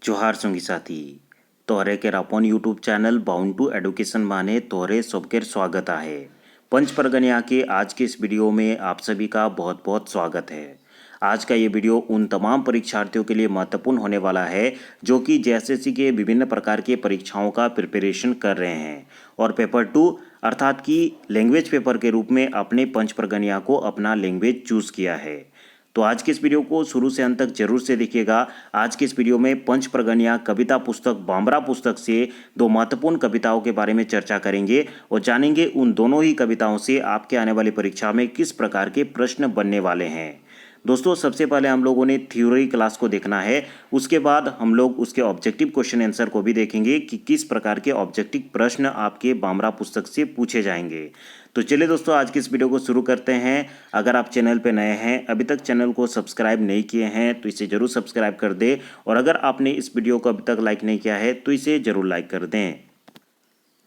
जोहार संगी साथी तोहरे के अपन YouTube channel bound to education माने तोहरे सबके स्वागत है। पंच परगनिया के आज के इस वीडियो में आप सभी का बहुत बहुत स्वागत है। आज का ये वीडियो उन तमाम परीक्षार्थियों के लिए महत्वपूर्ण होने वाला है जो कि जेएसएससी के विभिन्न प्रकार के परीक्षाओं का प्रिपरेशन कर रहे हैं और पेपर 2 अर्थात कि लैंग्वेज पेपर के रूप में अपने पंच परगनिया को अपना लैंग्वेज चूज़ किया है। तो आज के इस वीडियो को शुरू से अंत तक जरूर से देखिएगा। आज के इस वीडियो में पंच परगनिया कविता पुस्तक बामरा पुस्तक से दो महत्वपूर्ण कविताओं के बारे में चर्चा करेंगे और जानेंगे उन दोनों ही कविताओं से आपके आने वाली परीक्षा में किस प्रकार के प्रश्न बनने वाले हैं। दोस्तों सबसे पहले हम लोगों ने थ्योरी क्लास को देखना है, उसके बाद हम लोग उसके ऑब्जेक्टिव क्वेश्चन आंसर को भी देखेंगे कि किस प्रकार के ऑब्जेक्टिव प्रश्न आपके बामरा पुस्तक से पूछे जाएंगे। तो चलिए दोस्तों आज की इस वीडियो को शुरू करते हैं। अगर आप चैनल पर नए हैं, अभी तक चैनल को सब्सक्राइब नहीं किए हैं तो इसे जरूर सब्सक्राइब कर दें और अगर आपने इस वीडियो को अभी तक लाइक नहीं किया है तो इसे जरूर लाइक कर दें।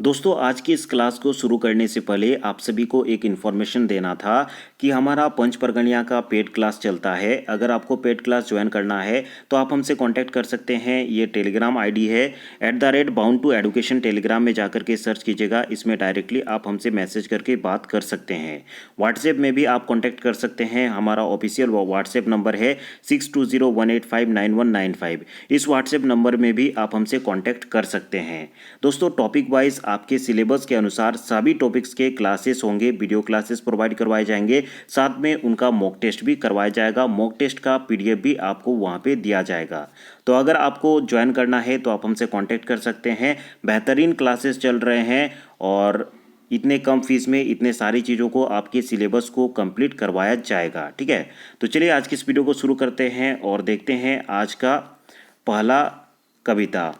दोस्तों आज की इस क्लास को शुरू करने से पहले आप सभी को एक इन्फॉर्मेशन देना था कि हमारा पंच परगनिया का पेड क्लास चलता है। अगर आपको पेड क्लास ज्वाइन करना है तो आप हमसे कांटेक्ट कर सकते हैं। ये टेलीग्राम आईडी है @बाउंड टू एडुकेशन। टेलीग्राम में जाकर के सर्च कीजिएगा, इसमें डायरेक्टली आप हमसे मैसेज करके बात कर सकते हैं। व्हाट्सएप में भी आप कॉन्टैक्ट कर सकते हैं। हमारा ऑफिशियल व्हाट्सएप नंबर है 6201859195। इस व्हाट्सएप नंबर में भी आप हमसे कॉन्टैक्ट कर सकते हैं। दोस्तों टॉपिक वाइज आपके सिलेबस के अनुसार सभी टॉपिक्स के क्लासेस होंगे, वीडियो क्लासेस प्रोवाइड करवाए जाएंगे, साथ में उनका मॉक टेस्ट भी करवाया जाएगा। मॉक टेस्ट का पीडीएफ भी आपको वहां पे दिया जाएगा। तो अगर आपको ज्वाइन करना है तो आप हमसे कांटेक्ट कर सकते हैं। बेहतरीन क्लासेस चल रहे हैं और इतने कम फीस में इतने सारी चीज़ों को आपके सिलेबस को कंप्लीट करवाया जाएगा। ठीक है, तो चलिए आज की इस वीडियो को शुरू करते हैं और देखते हैं आज का पहला कविता।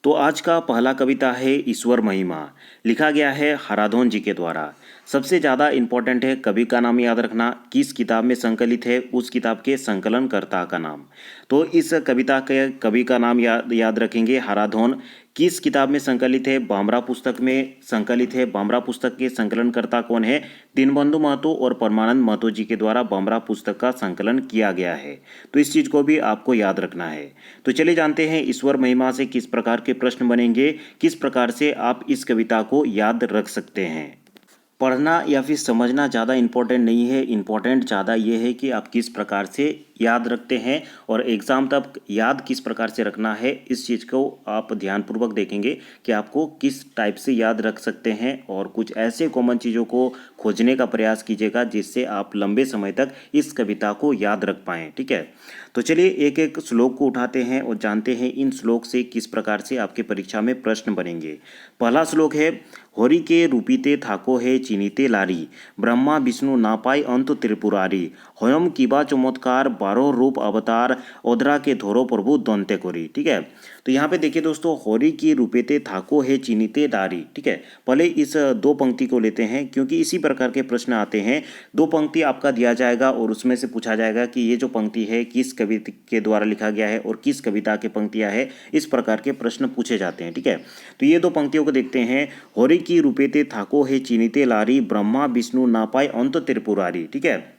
तो आज का पहला कविता है ईश्वर महिमा, लिखा गया है हराधोन जी के द्वारा। सबसे ज़्यादा इम्पोर्टेंट है कवि का नाम याद रखना, किस किताब में संकलित है उस किताब के संकलनकर्ता का नाम। तो इस कविता के कवि का नाम याद रखेंगे हराधोन। किस किताब में संकलित है? बामरा पुस्तक में संकलित है। बामरा पुस्तक के संकलनकर्ता कौन है? दीनबंधु महतो और परमानंद महतो जी के द्वारा बामरा पुस्तक का संकलन किया गया है। तो इस चीज़ को भी आपको याद रखना है। तो चलिए जानते हैं ईश्वर महिमा से किस प्रकार के प्रश्न बनेंगे, किस प्रकार से आप इस कविता को याद रख सकते हैं। पढ़ना या फिर समझना ज़्यादा इम्पोर्टेंट नहीं है, इम्पोर्टेंट ज़्यादा ये है कि आप किस प्रकार से याद रखते हैं और एग्ज़ाम तक याद किस प्रकार से रखना है। इस चीज़ को आप ध्यानपूर्वक देखेंगे कि आपको किस टाइप से याद रख सकते हैं और कुछ ऐसे कॉमन चीज़ों को खोजने का प्रयास कीजिएगा जिससे आप लंबे समय तक इस कविता को याद रख पाएँ। ठीक है, तो चलिए एक एक श्लोक को उठाते हैं और जानते हैं इन श्लोक से किस प्रकार से आपके परीक्षा में प्रश्न बनेंगे। पहला श्लोक है, होरी के रूपीते थाको है चिनीते लारी, ब्रह्मा विष्णु ना पाई अंत त्रिपुरारी, होयम किबा चमत्कार 12 रूप अवतार, ओधरा के धोरो प्रभु दंते कोरी। ठीक है, तो यहाँ पे देखिए दोस्तों, होरी की रूपेते थाको है चिनीते लारी। ठीक है, पहले इस दो पंक्ति को लेते हैं क्योंकि इसी प्रकार के प्रश्न आते हैं। दो पंक्ति आपका दिया जाएगा और उसमें से पूछा जाएगा कि ये जो पंक्ति है किस कवि के द्वारा लिखा गया है और किस कविता की पंक्तियाँ है। इस प्रकार के प्रश्न पूछे जाते हैं। ठीक है, तो ये दो पंक्तियों को देखते हैं। होरी की रूपेते थाको है चिनीते लारी, ब्रह्मा विष्णु ना पाए अंत त्रिपुरारी। ठीक है,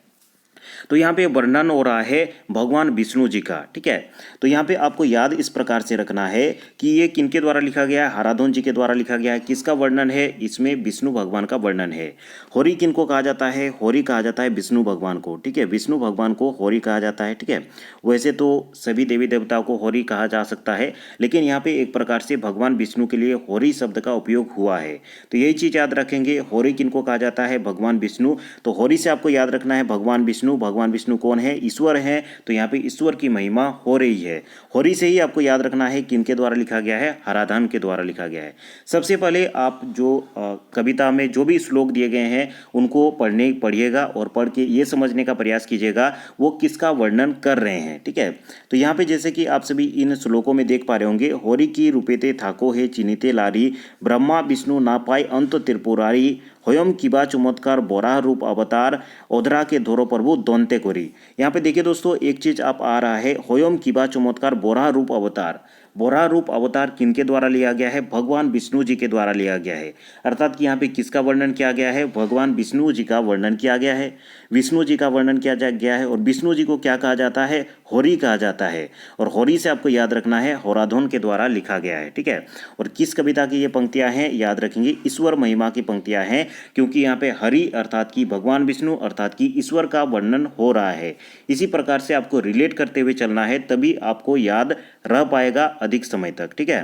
तो यहाँ पे वर्णन हो रहा है भगवान विष्णु जी का। ठीक है, तो यहाँ पे आपको याद इस प्रकार से रखना है कि ये किनके द्वारा लिखा गया है? हराधोन जी के द्वारा लिखा गया है। किसका वर्णन है? इसमें विष्णु भगवान का वर्णन है। होरी किनको कहा जाता है? होरी कहा जाता है विष्णु भगवान को। ठीक है, विष्णु भगवान को होरी कहा जाता है। ठीक है, वैसे तो सभी देवी देवताओं को होरी कहा जा सकता है, लेकिन यहाँ पे एक प्रकार से भगवान विष्णु के लिए होरी शब्द का उपयोग हुआ है। तो यही चीज़ याद रखेंगे, होरी किनको कहा जाता है? भगवान विष्णु। तो होरी से आपको याद रखना है भगवान विष्णु। भगवान विष्णु कौन है? ईश्वर है। तो यहाँ पे ईश्वर की महिमा हो रही है। होरी से ही आपको याद रखना है किनके द्वारा लिखा गया है? हराधन के द्वारा लिखा गया है। सबसे पहले आप जो कविता में जो भी श्लोक दिए गए हैं उनको पढ़िएगा और पढ़ के ये समझने का प्रयास कीजिएगा वो किसका वर्णन कर रहे हैं। ठीक है, तो यहाँ पे जैसे कि आप सभी इन श्लोकों में देख पा रहे होंगे, होरी की रूपेते थाको है चिनीते लारी, ब्रह्मा विष्णु ना पाए अंत त्रिपुरारी, होयम किबा चमत्कार 12 रूप अवतार, ओधरा के धोरो प्रभु दंते कोरी। यहाँ पे देखिए दोस्तों एक चीज आप आ रहा है, होयम किबा चमत्कार 12 रूप अवतार। बोरा रूप अवतार किनके द्वारा लिया गया है? भगवान विष्णु जी के द्वारा लिया गया है। अर्थात कि यहाँ पे किसका वर्णन किया गया है? भगवान विष्णु जी का वर्णन किया गया है। विष्णु जी का वर्णन किया गया है। और विष्णु जी को क्या कहा जाता है? होरी कहा जाता है। और होरी से आपको याद रखना है होराधोन के द्वारा लिखा गया है, ठीक है। और किस कविता की ये पंक्तियां हैं? याद रखेंगे ईश्वर महिमा की पंक्तियां हैं, क्योंकि यहाँ पे हरि अर्थात कि भगवान विष्णु अर्थात कि ईश्वर का वर्णन हो रहा है। इसी प्रकार से आपको रिलेट करते हुए चलना है, तभी आपको याद रह पाएगा अधिक समय तक, ठीक है।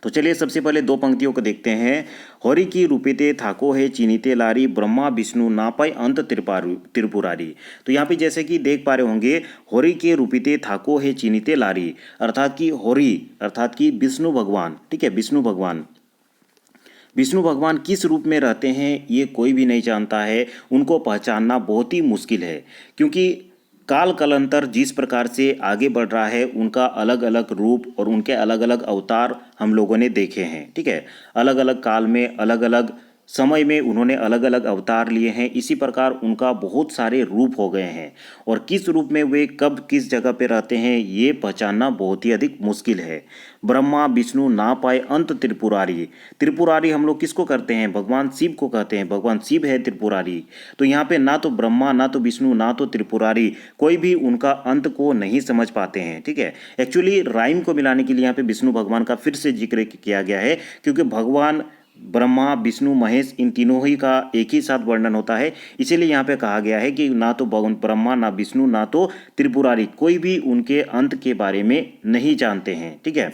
तो चलिए सबसे पहले दो पंक्तियों को देखते हैं। होरी की रूपिते थाको है चीनीते लारी, ब्रह्मा विष्णु ना पाए अंत त्रिपुरारी। तो यहाँ पे जैसे कि देख पा रहे होंगे, होरी के रूपिते थाको है चीनीते लारी, अर्थात कि होरी अर्थात कि विष्णु भगवान, ठीक है, विष्णु भगवान। विष्णु भगवान किस रूप में रहते हैं ये कोई भी नहीं जानता है। उनको पहचानना बहुत ही मुश्किल है, क्योंकि काल कलंतर जिस प्रकार से आगे बढ़ रहा है, उनका अलग अलग रूप और उनके अलग अलग अवतार हम लोगों ने देखे हैं, ठीक है। अलग अलग काल में अलग अलग समय में उन्होंने अलग अलग अवतार लिए हैं। इसी प्रकार उनका बहुत सारे रूप हो गए हैं, और किस रूप में वे कब किस जगह पे रहते हैं ये पहचानना बहुत ही अधिक मुश्किल है। ब्रह्मा विष्णु ना पाए अंत त्रिपुरारी। त्रिपुरारी हम लोग किसको करते हैं? भगवान शिव को कहते हैं। भगवान शिव है त्रिपुरारी। तो यहाँ पे ना तो ब्रह्मा, ना तो विष्णु, ना तो त्रिपुरारी, कोई भी उनका अंत को नहीं समझ पाते हैं, ठीक है। एक्चुअली राइम को मिलाने के लिए यहाँ पे विष्णु भगवान का फिर से जिक्र किया गया है, क्योंकि भगवान ब्रह्मा विष्णु महेश इन तीनों ही का एक ही साथ वर्णन होता है। इसीलिए यहाँ पे कहा गया है कि ना तो भगवान ब्रह्मा, ना विष्णु, ना तो त्रिपुरारी, कोई भी उनके अंत के बारे में नहीं जानते हैं, ठीक है।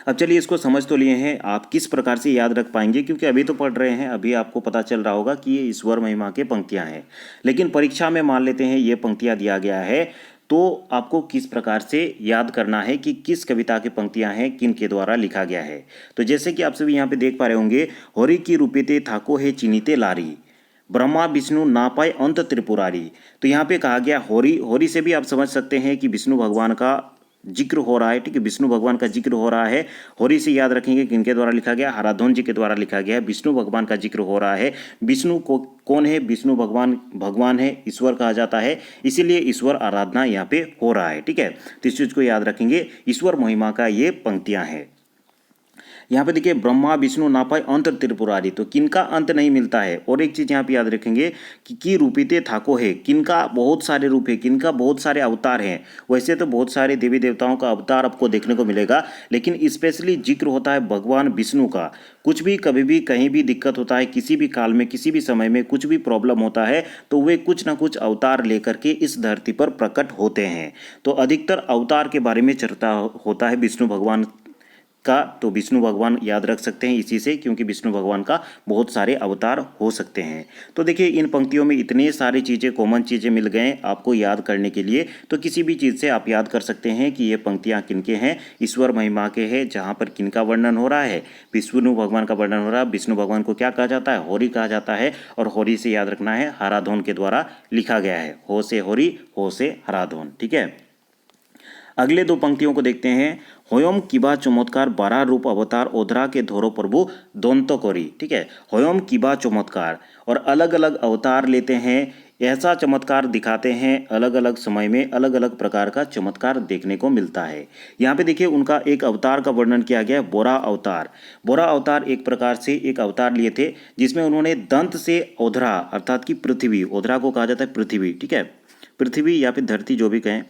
अब चलिए इसको समझ तो लिए हैं, आप किस प्रकार से याद रख पाएंगे, क्योंकि अभी तो पढ़ रहे हैं, अभी आपको पता चल रहा होगा कि ये ईश्वर महिमा के पंक्तियां हैं। लेकिन परीक्षा में मान लेते हैं ये पंक्तियां दिया गया है, तो आपको किस प्रकार से याद करना है कि किस कविता की पंक्तियां हैं, किन के द्वारा लिखा गया है। तो जैसे कि आप सभी यहाँ पे देख पा रहे होंगे, होरी की रूपिते थाको है चीनीते लारी, ब्रह्मा विष्णु ना पाए अंत त्रिपुरारी। तो यहाँ पे कहा गया होरी, होरी से भी आप समझ सकते हैं कि विष्णु भगवान का जिक्र हो रहा है, ठीक है, विष्णु भगवान का जिक्र हो रहा है। होरी से याद रखेंगे किनके द्वारा लिखा गया? हराधोन जी के द्वारा लिखा गया है। विष्णु भगवान का जिक्र हो रहा है। विष्णु को कौन है? विष्णु भगवान भगवान है, ईश्वर कहा जाता है, इसीलिए ईश्वर आराधना यहाँ पे हो रहा है, ठीक है। तो इस चीज को याद रखेंगे, ईश्वर महिमा का ये पंक्तियां हैं। यहाँ पे देखिए, ब्रह्मा विष्णु ना पाए अंत त्रिपुरारी, तो किनका अंत नहीं मिलता है। और एक चीज यहाँ पे याद रखेंगे कि की रूपिते थाको है, किनका बहुत सारे रूप है, किनका बहुत सारे अवतार हैं। वैसे तो बहुत सारे देवी देवताओं का अवतार आपको देखने को मिलेगा, लेकिन स्पेशली जिक्र होता है भगवान विष्णु का। कुछ भी कभी भी कहीं भी दिक्कत होता है, किसी भी काल में किसी भी समय में कुछ भी प्रॉब्लम होता है, तो वे कुछ ना कुछ अवतार लेकर के इस धरती पर प्रकट होते हैं। तो अधिकतर अवतार के बारे में चर्चा होता है विष्णु भगवान का। तो विष्णु भगवान याद रख सकते हैं इसी से, क्योंकि विष्णु भगवान का बहुत सारे अवतार हो सकते हैं। तो देखिए, इन पंक्तियों में इतने सारी चीज़ें, कॉमन चीज़ें मिल गए आपको याद करने के लिए। तो किसी भी चीज़ से आप याद कर सकते हैं कि ये पंक्तियाँ किनके हैं? ईश्वर महिमा के हैं, जहाँ पर किनका वर्णन हो रहा है? विष्णु भगवान का वर्णन हो रहा है। विष्णु भगवान को क्या कहा जाता है? होरी कहा जाता है। और होरी से याद रखना है हराधोन के द्वारा लिखा गया है। हो से होरी, हो से हराधोन, ठीक है। अगले दो पंक्तियों को देखते हैं। होयम किबा चमत्कार 12 रूप अवतार ओधरा के धोरो प्रभु दंत करी, ठीक है। होयम किबा चमत्कार, और अलग अलग अवतार लेते हैं, ऐसा चमत्कार दिखाते हैं, अलग अलग समय में अलग अलग प्रकार का चमत्कार देखने को मिलता है। यहाँ पे देखिए, उनका एक अवतार का वर्णन किया गया है, बोरा अवतार। बोरा अवतार एक प्रकार से एक अवतार लिए थे, जिसमें उन्होंने दंत से ओधरा अर्थात कि पृथ्वी, ओधरा को कहा जाता है पृथ्वी, ठीक है, पृथ्वी या फिर धरती जो भी कहें,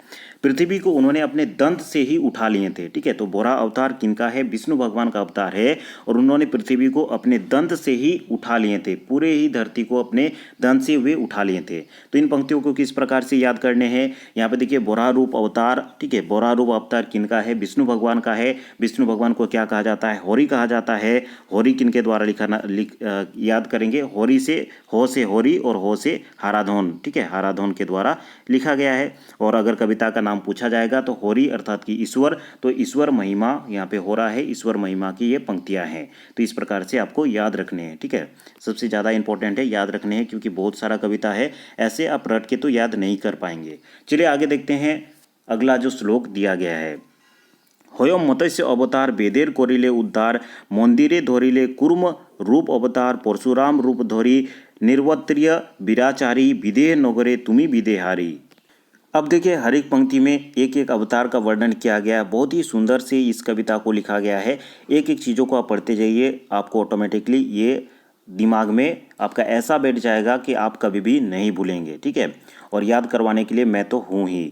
पृथ्वी को उन्होंने अपने दंत से ही उठा लिए थे, ठीक है। तो बोरा अवतार किनका है? विष्णु भगवान का अवतार है, और उन्होंने पृथ्वी को अपने दंत से ही उठा लिए थे, पूरे ही धरती को अपने दंत से वे उठा लिए थे। तो इन पंक्तियों को किस प्रकार से याद करने हैं? यहाँ पे देखिए, बोरा रूप अवतार, ठीक है, बोरा रूप अवतार किनका है? विष्णु भगवान का है। विष्णु भगवान को क्या कहा जाता है? होरी कहा जाता है। होरी किनके द्वारा याद करेंगे? होरी से, हो से होरी और हो से हराधोन, ठीक है, हराधोन के द्वारा लिखा गया है। और अगर कविता का नाम पूछा जाएगा तो होरी अर्थात कि ईश्वर, तो ईश्वर महिमा यहाँ पे हो रहा है, ईश्वर महिमा की ये पंक्तियाँ हैं। तो इस प्रकार से आपको याद रखने हैं, ठीक है। सबसे ज़्यादा इंपॉर्टेंट है याद रखने हैं, क्योंकि बहुत सारा कविता है, ऐसे आप रट के तो याद नहीं कर पाएंगे। चलिए आगे देखते हैं अगला जो श्लोक दिया गया है। होयम मत्स्य अवतार वेदेर करिले उद्धार, मंदिरे धरिले कूर्म रूप अवतार, परशुराम रूप धरी निर्वत्रिय विराचारी, विदेह नगरे तुमी विदेहारी। अब देखिए हर एक पंक्ति में एक एक अवतार का वर्णन किया गया है। बहुत ही सुंदर से इस कविता को लिखा गया है। एक एक चीज़ों को आप पढ़ते जाइए, आपको ऑटोमेटिकली ये दिमाग में आपका ऐसा बैठ जाएगा कि आप कभी भी नहीं भूलेंगे, ठीक है। और याद करवाने के लिए मैं तो हूँ ही।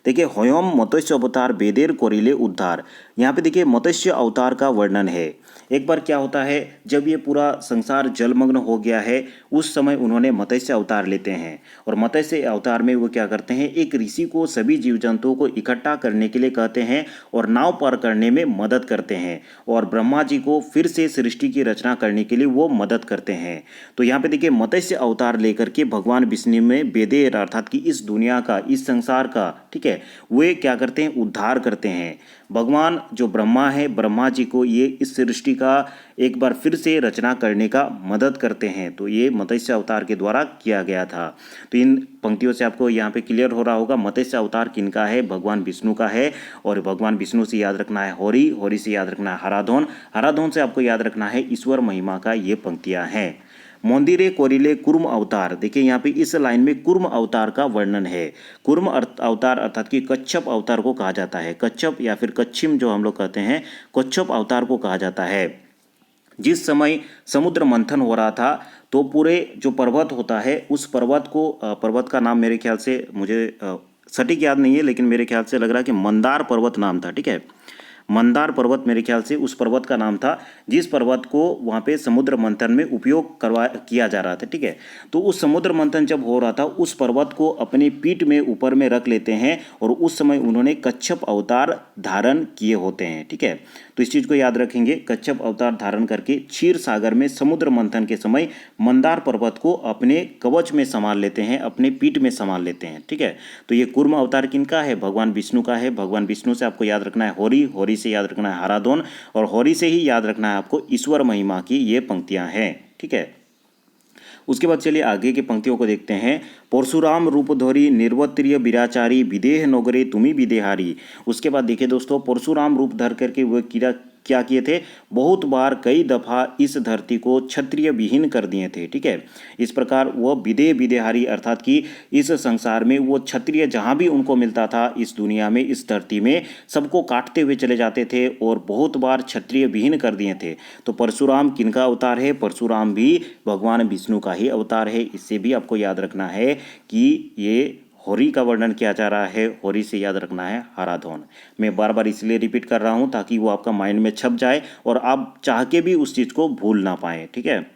देखिए होयम मत्स्य अवतार बेदेर कोरिले उद्धार। यहाँ पे देखिए मत्स्य अवतार का वर्णन है। एक बार क्या होता है, जब ये पूरा संसार जलमग्न हो गया है, उस समय उन्होंने मत्स्य अवतार लेते हैं। और मत्स्य अवतार में वो क्या करते हैं, एक ऋषि को सभी जीव जंतुओं को इकट्ठा करने के लिए कहते हैं और नाव पार करने में मदद करते हैं। और ब्रह्मा जी को फिर से सृष्टि की रचना करने के लिए वो मदद करते हैं। तो यहाँ पे देखिए मत्स्य अवतार लेकर के भगवान विष्णु में बेदेर अर्थात कि इस दुनिया का, इस संसार का, ठीक है, वे क्या करते हैं, उद्धार करते हैं। भगवान जो ब्रह्मा है, ब्रह्मा जी को ये इस सृष्टि का एक बार फिर से रचना करने का मदद करते हैं। तो ये मत्स्य अवतार के द्वारा किया गया था। तो इन पंक्तियों से आपको यहाँ पे क्लियर हो रहा होगा मत्स्य अवतार किनका है, भगवान विष्णु का है। और भगवान विष्णु से याद रखना है होरी, होरी से याद रखना है हराधोन, हराधोन से आपको याद रखना है ईश्वर महिमा का। ये पंक्तियाँ हैं। मोंदिरे कोरिले कुर्म अवतार। देखिए यहाँ पे इस लाइन में कुर्म अवतार का वर्णन है। कुर्म अवतार अर्थात कि कच्छप अवतार को कहा जाता है। कच्छप या फिर कच्छिम जो हम लोग कहते हैं, कच्छप अवतार को कहा जाता है। जिस समय समुद्र मंथन हो रहा था तो पूरे जो पर्वत होता है उस पर्वत को, पर्वत का नाम मेरे ख्याल से मुझे सटीक याद नहीं है, लेकिन मेरे ख्याल से लग रहा है कि मंदार पर्वत नाम था, ठीक है। मंदार पर्वत मेरे ख्याल से उस पर्वत का नाम था, जिस पर्वत को वहाँ पे समुद्र मंथन में उपयोग किया जा रहा था, ठीक है। तो उस समुद्र मंथन जब हो रहा था उस पर्वत को अपनी पीठ में ऊपर में रख लेते हैं और उस समय उन्होंने कच्छप अवतार धारण किए होते हैं, ठीक है। तो इस चीज़ को याद रखेंगे, कच्छप अवतार धारण करके क्षीर सागर में समुद्र मंथन के समय मंदार पर्वत को अपने कवच में संभाल लेते हैं, अपने पीठ में संभाल लेते हैं, ठीक है। तो ये कूर्म अवतार किनका है, भगवान विष्णु का है। भगवान विष्णु से आपको याद रखना है होरी, होरी से याद रखना है हराधोन, और होरी से ही याद रखना है आपको ईश्वर महिमा की ये पंक्तियां हैं, ठीक है। उसके बाद चलिए आगे की पंक्तियों को देखते हैं। परशुराम रूपधोरी निर्वत्रिय विराचारी विदेह नगरे तुम्ही विदेहारी। उसके बाद देखिए दोस्तों, परशुराम रूप धर करके वह क्या किए थे, बहुत बार कई दफ़ा इस धरती को क्षत्रिय विहीन कर दिए थे, ठीक है। इस प्रकार वह विदेह विदेहारी अर्थात कि इस संसार में वो क्षत्रिय जहाँ भी उनको मिलता था इस दुनिया में, इस धरती में, सबको काटते हुए चले जाते थे और बहुत बार क्षत्रिय विहीन कर दिए थे। तो परशुराम किनका अवतार है, परशुराम भी भगवान विष्णु का ही अवतार है। इससे भी आपको याद रखना है कि ये होरी का वर्णन किया जा रहा है, होरी से याद रखना है हराधोन। मैं बार बार इसलिए रिपीट कर रहा हूँ ताकि वो आपका माइंड में छप जाए और आप चाह के भी उस चीज़ को भूल ना पाएँ, ठीक है।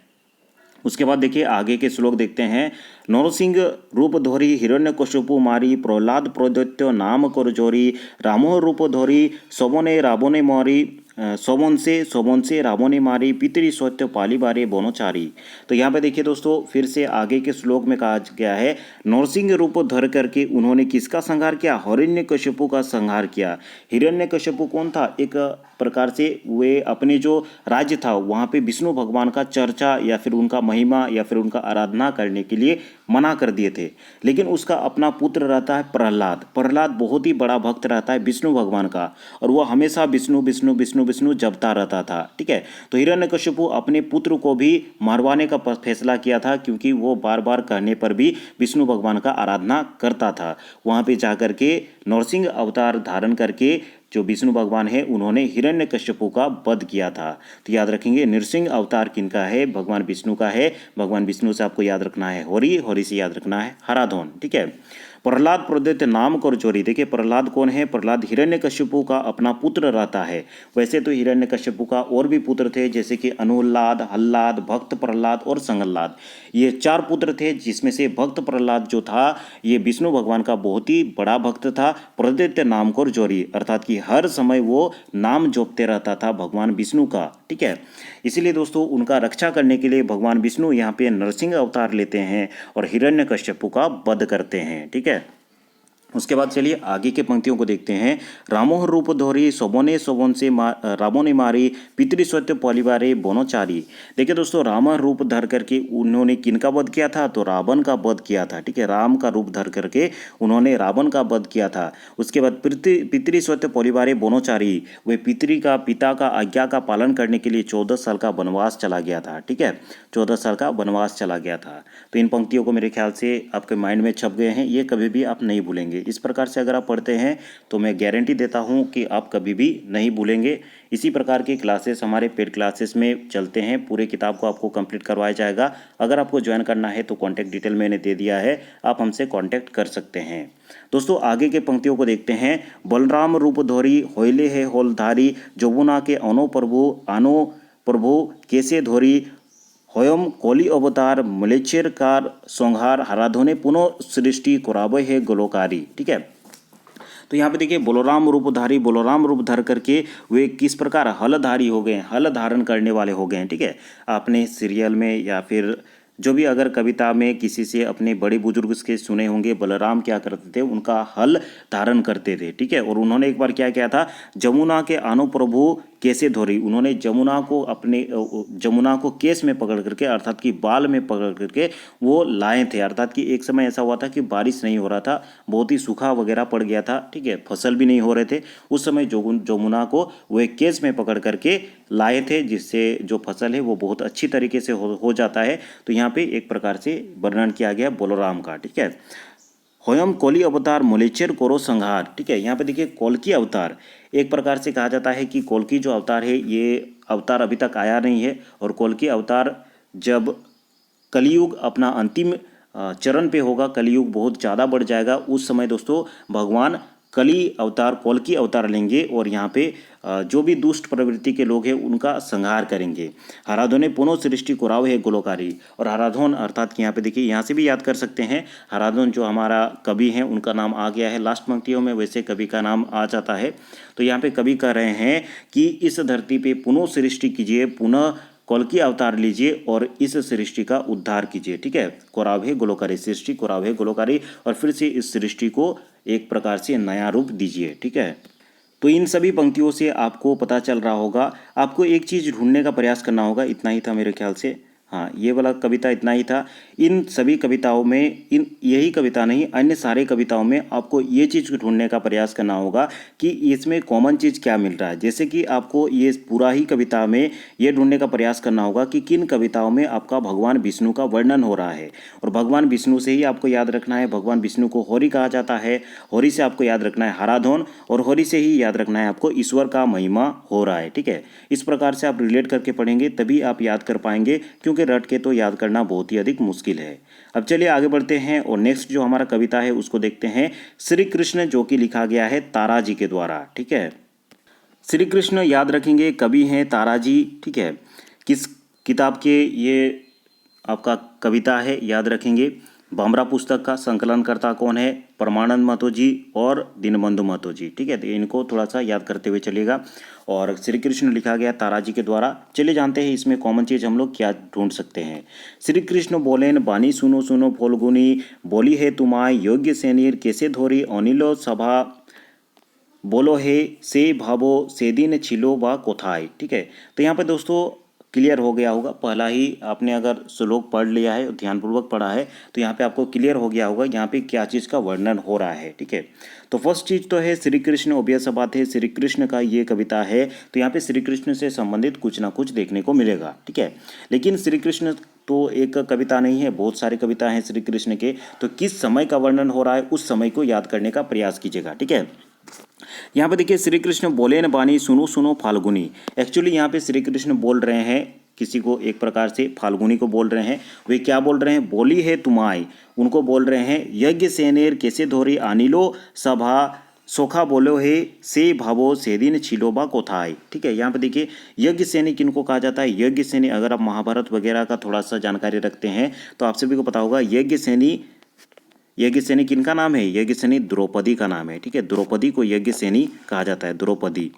उसके बाद देखिए आगे के श्लोक देखते हैं। नरसिंह रूप धोरी हिरण्यकश्यपु मारी प्रहलाद प्रदैत्य नाम कर जोरी रामो रूप धोरी सबने रावणे मारी सोबन से रावणे मारी पितरी सत्य पाली बारे बोनोचारी। तो यहाँ पे देखिए दोस्तों, फिर से आगे के श्लोक में कहा गया है नरसिंह रूप धर करके उन्होंने किसका संहार किया, हिरण्यकश्यपु का संहार किया। हिरण्यकश्यपु कौन था, एक प्रकार से वे अपने जो राज्य था वहाँ पे विष्णु भगवान का चर्चा या फिर उनका महिमा या फिर उनका आराधना करने के लिए मना कर दिए थे। लेकिन उसका अपना पुत्र रहता है प्रहलाद। प्रहलाद बहुत ही बड़ा भक्त रहता है विष्णु भगवान का और वह हमेशा विष्णु विष्णु विष्णु विष्णु जपता रहता था, ठीक है। तो हिरण्यकश्यपु अपने पुत्र को भी मारवाने का फैसला किया था क्योंकि वो बार बार कहने पर भी विष्णु भगवान का आराधना करता था। वहाँ पे जाकर के नरसिंह अवतार धारण करके जो विष्णु भगवान है उन्होंने हिरण्यकश्यपु का वध किया था। तो याद रखेंगे नृसिंह अवतार किनका है, भगवान विष्णु का है। भगवान विष्णु से आपको याद रखना है होरी, होरी से याद रखना है हराधोन, ठीक है। प्रहलाद प्रदत्त नाम कर चोरी। देखिए प्रहलाद कौन है, प्रहलाद हिरण्यकश्यपु का अपना पुत्र रहता है। वैसे तो हिरण्यकश्यपु का और भी पुत्र थे जैसे कि अनुल्लाद, हल्लाद, भक्त प्रहलाद और संगल्लाद। ये 4 पुत्र थे जिसमें से भक्त प्रहलाद जो था ये विष्णु भगवान का बहुत ही बड़ा भक्त था। प्रदत्त नाम कर जोरी अर्थात कि हर समय वो नाम जपते रहता था भगवान विष्णु का, ठीक है। इसीलिए दोस्तों उनका रक्षा करने के लिए भगवान विष्णु यहाँ पे नरसिंह अवतार लेते हैं और हिरण्यकश्यपु का वध करते हैं, ठीक है। उसके बाद चलिए आगे के पंक्तियों को देखते हैं। रामोह रूप धोरी सोबने सोबन से रावणे मारी पितृसत्य परिवारे बोनोचारी। देखिए दोस्तों, राम रूप धर करके उन्होंने किनका वध किया था, तो रावण का वध किया था, ठीक है। राम का रूप धर करके उन्होंने रावण का वध किया था। उसके बाद पितृसत्य परिवारे बोनोचारी, वे पिता का आज्ञा का पालन करने के लिए 14 साल का वनवास चला गया था, ठीक है। 14 साल का वनवास चला गया था। तो इन पंक्तियों को मेरे ख्याल से आपके माइंड में छप गए हैं, ये कभी भी आप नहीं भूलेंगे। इस प्रकार से अगर आप पढ़ते हैं तो मैं गारंटी देता हूँ कि आप कभी भी नहीं भूलेंगे। इसी प्रकार की क्लासेस हमारे पेड क्लासेस में चलते हैं, पूरे किताब को आपको कंप्लीट करवाया जाएगा। अगर आपको ज्वाइन करना है तो कॉन्टैक्ट डिटेल मैंने दे दिया है, आप हमसे कॉन्टैक्ट कर सकते हैं। दोस्तों आगे के पंक्तियों को देखते हैं। बलराम रूप धोरी होइले है होलधारी, जमुना के आनो प्रभु कैसे धोरी, होयम कोली अवतार मलेच्चर कार संहार, हराधोने पुनः सृष्टि कुराबे है गोलोकारी। ठीक है, तो यहाँ पे देखिए बलराम रूपधारी, बलराम रूप धर करके वे किस प्रकार हलधारी हो गए, हल धारण करने वाले हो गए हैं। ठीक है, आपने सीरियल में या फिर जो भी अगर कविता में किसी से अपने बड़े बुजुर्ग के सुने होंगे, बलराम क्या करते थे, उनका हल धारण करते थे। ठीक है, और उन्होंने एक बार क्या किया था, जमुना के आनो प्रभु कैसे धोरी, उन्होंने जमुना को केस में पकड़ करके अर्थात कि बाल में पकड़ करके वो लाए थे। अर्थात कि एक समय ऐसा हुआ था कि बारिश नहीं हो रहा था, बहुत ही सूखा वगैरह पड़ गया था। ठीक है, फसल भी नहीं हो रहे थे। उस समय जमुना को वो एक केस में पकड़ करके लाए थे, जिससे जो फसल है वो बहुत अच्छी तरीके से हो जाता है। तो यहाँ पे एक प्रकार से वर्णन किया गया बलराम का। ठीक है, होयम कोली अवतार मोलेचर कोरो संहार। ठीक है, यहाँ पे देखिए कोल्की अवतार, एक प्रकार से कहा जाता है कि कोल्की जो अवतार है ये अवतार अभी तक आया नहीं है, और कोल्की अवतार जब कलयुग अपना अंतिम चरण पे होगा, कलयुग बहुत ज़्यादा बढ़ जाएगा, उस समय दोस्तों भगवान कली अवतार कोल्की अवतार लेंगे और यहाँ पे जो भी दुष्ट प्रवृत्ति के लोग हैं उनका संहार करेंगे। हराधोने पुनः सृष्टि कुराव है गोलोकारी, और हराधोन अर्थात कि यहाँ पे देखिए, यहाँ से भी याद कर सकते हैं, हराधोन जो हमारा कवि हैं उनका नाम आ गया है लास्ट पंक्तियों में, वैसे कवि का नाम आ जाता है। तो यहाँ पे कवि कह रहे हैं कि इस धरती पे पुनः सृष्टि कीजिए, पुनः कोल्की अवतार लीजिए और इस सृष्टि का उद्धार कीजिए। ठीक है, कोरावे गोलोकारी, सृष्टि कोरावे गोलोकारी, और फिर से इस सृष्टि को एक प्रकार से नया रूप दीजिए। ठीक है, तो इन सभी पंक्तियों से आपको पता चल रहा होगा, आपको एक चीज़ ढूंढने का प्रयास करना होगा। इतना ही था मेरे ख्याल से, हाँ ये वाला कविता इतना ही था। इन सभी कविताओं में, इन यही कविता नहीं, अन्य सारे कविताओं में आपको ये चीज़ ढूंढने का प्रयास करना होगा कि इसमें कॉमन चीज़ क्या मिल रहा है। जैसे कि आपको ये पूरा ही कविता में ये ढूंढने का प्रयास करना होगा कि किन कविताओं में आपका भगवान विष्णु का वर्णन हो रहा है, और भगवान विष्णु से ही आपको याद रखना है। भगवान विष्णु को होरी कहा जाता है, होरी से आपको याद रखना है हराधोन, और होरी से ही याद रखना है आपको ईश्वर का महिमा हो रहा है। ठीक है, इस प्रकार से आप रिलेट करके पढ़ेंगे तभी आप याद कर पाएंगे, क्योंकि रट के तो याद करना बहुत ही अधिक मुश्किल है। अब चलिए आगे बढ़ते हैं और नेक्स्ट जो हमारा कविता है उसको देखते हैं, श्री कृष्ण, जो कि लिखा गया है तारा जी के द्वारा। ठीक है, श्री कृष्ण याद रखेंगे कवि हैं तारा जी। ठीक है, किस किताब के ये आपका कविता है याद रखेंगे। बामरा पुस्तक का संकलनकर्ता कौन है, परमानंद महतो जी और दीनबंधु महतो जी। ठीक है, तो इनको थोड़ा सा याद करते हुए चलिएगा। और श्री कृष्ण लिखा गया तारा जी के द्वारा। चलिए जानते हैं इसमें कॉमन चीज़ हम लोग क्या ढूंढ सकते हैं। श्री कृष्ण बोलेन बानी सुनो सुनो फोलगुनी, बोली है तुम्हाय योग्य सेनीर कैसे धोरी, अनिलो सभा बोलो है से भावो से दिन छिलो बा कोथाई। ठीक है, तो यहाँ पे दोस्तों क्लियर हो गया होगा, पहला ही आपने अगर श्लोक पढ़ लिया है, ध्यानपूर्वक पढ़ा है, तो यहाँ पे आपको क्लियर हो गया होगा यहाँ पे क्या चीज़ का वर्णन हो रहा है। ठीक है, तो फर्स्ट चीज़ तो है श्री कृष्ण, ऑब्वियस बात है श्री कृष्ण का ये कविता है, तो यहाँ पे श्री कृष्ण से संबंधित कुछ ना कुछ देखने को मिलेगा। ठीक है, लेकिन श्री कृष्ण तो एक कविता नहीं है, बहुत सारी कविता हैं श्री कृष्ण के, तो किस समय का वर्णन हो रहा है उस समय को याद करने का प्रयास कीजिएगा। ठीक है, यहाँ पे देखिए श्री कृष्ण बोले न बानी सुनो सुनो फाल्गुनी। एक्चुअली यहाँ पे श्री कृष्ण बोल रहे हैं किसी को, एक प्रकार से फाल्गुनी को बोल रहे हैं। वे क्या बोल रहे हैं, बोली है तुम्हाई, उनको बोल रहे हैं यज्ञ सेनेर कैसे धोरी आनिलो सभा सोखा बोलो है से भावो से दिन छिलोबा कोथाई। ठीक है, यहाँ पे देखिए यज्ञ सेनी किनको कहा जाता है। यज्ञ सेनी, अगर आप महाभारत वगैरह का थोड़ा सा जानकारी रखते हैं तो आप सभी को पता होगा यज्ञ सेनी किनका नाम है, यज्ञ सेनी द्रौपदी का नाम है। ठीक है, द्रौपदी को यज्ञ सेनी कहा जाता है, द्रौपदी।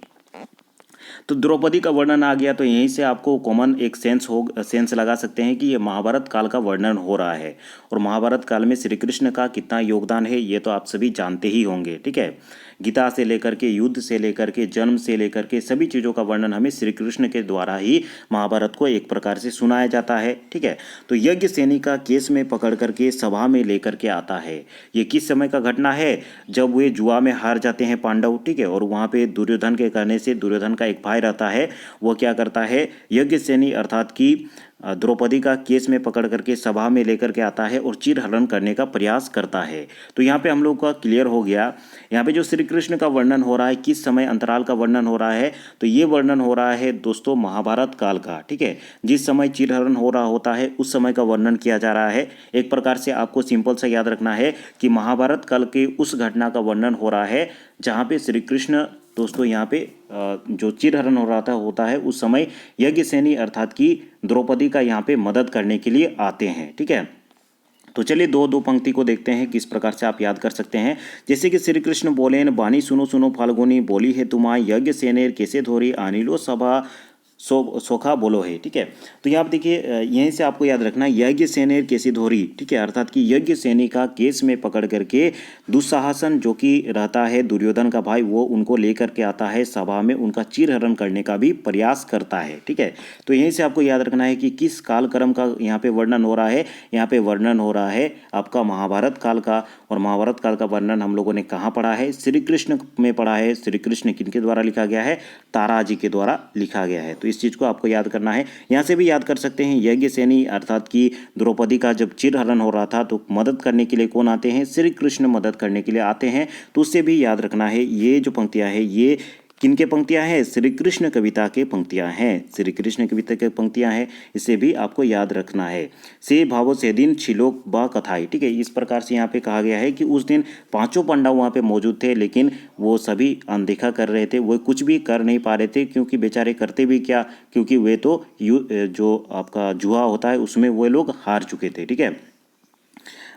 तो द्रौपदी का वर्णन आ गया, तो यहीं से आपको कॉमन एक सेंस लगा सकते हैं कि ये महाभारत काल का वर्णन हो रहा है, और महाभारत काल में श्री कृष्ण का कितना योगदान है ये तो आप सभी जानते ही होंगे। ठीक है, गीता से लेकर के, युद्ध से लेकर के, जन्म से लेकर के सभी चीज़ों का वर्णन हमें श्री कृष्ण के द्वारा ही महाभारत को एक प्रकार से सुनाया जाता है। ठीक है, तो यज्ञ सेनी का केस में पकड़ करके सभा में लेकर के आता है। ये किस समय का घटना है, जब वे जुआ में हार जाते हैं पांडव। ठीक है, और वहाँ पे दुर्योधन के कहने से, दुर्योधन का एक भाई रहता है, वो क्या करता है, यज्ञ सेनी अर्थात कि द्रौपदी का केस में पकड़ करके सभा में लेकर के आता है और चीरहरण करने का प्रयास करता है। तो यहाँ पे हम लोग का क्लियर हो गया। यहाँ पे जो श्री कृष्ण का वर्णन हो रहा है, किस समय अंतराल का वर्णन हो रहा है, तो ये वर्णन हो रहा है दोस्तों महाभारत काल का। ठीक है, जिस समय चीरहरण हो रहा होता है उस समय का वर्णन किया जा रहा है। एक प्रकार से आपको सिंपल सा याद रखना है कि महाभारत काल के उस घटना का वर्णन हो रहा है जहाँ पे श्री कृष्ण दोस्तों यहाँ पे जो चीरहरण हो रहा था होता है उस समय यज्ञसेनी अर्थात कि द्रौपदी का यहाँ पे मदद करने के लिए आते हैं। ठीक है, तो चलिए दो पंक्ति को देखते हैं किस प्रकार से आप याद कर सकते हैं। जैसे कि श्री कृष्ण बोले, बानी सुनो सुनो फाल्गुनी, बोली है तुम्हारी यज्ञ सेनेर कैसे धोरी, आनिलो सभा सोखा बोलो है। ठीक है, तो यहाँ आप देखिए यहीं से आपको याद रखना यज्ञ सेनेर कैसी धोरी। ठीक है, अर्थात कि यज्ञ सेनी का केस में पकड़ करके दुस्साहसन जो कि रहता है दुर्योधन का भाई, वो उनको लेकर के आता है सभा में, उनका चीरहरण करने का भी प्रयास करता है। ठीक है, तो यहीं से आपको याद रखना है कि किस कालक्रम का यहाँ पे वर्णन हो रहा है। यहाँ पे वर्णन हो रहा है आपका महाभारत काल का, और महाभारत काल का वर्णन हम लोगों ने कहाँ पढ़ा है, श्री कृष्ण में पढ़ा है। श्री कृष्ण किनके द्वारा लिखा गया है, तारा जी के द्वारा लिखा गया है। तो इस चीज़ को आपको याद करना है। यहाँ से भी याद कर सकते हैं यज्ञ सेनी अर्थात कि द्रौपदी का जब चीरहरण हो रहा था तो मदद करने के लिए कौन आते हैं, श्री कृष्ण मदद करने के लिए आते हैं। तो उससे भी याद रखना है ये जो पंक्तियाँ हैं ये किनके पंक्तियाँ हैं, श्री कृष्ण कविता के पंक्तियाँ हैं, श्री कृष्ण कविता के पंक्तियाँ हैं। इसे भी आपको याद रखना है। से भावो से दिन छिलोक ब कथाई। ठीक है, इस प्रकार से यहाँ पे कहा गया है कि उस दिन पांचों पांडव वहाँ पे मौजूद थे, लेकिन वो सभी अनदेखा कर रहे थे, वो कुछ भी कर नहीं पा रहे थे, क्योंकि बेचारे करते भी क्या, क्योंकि वे तो जो आपका जुआ होता है उसमें वो लोग हार चुके थे। ठीक है,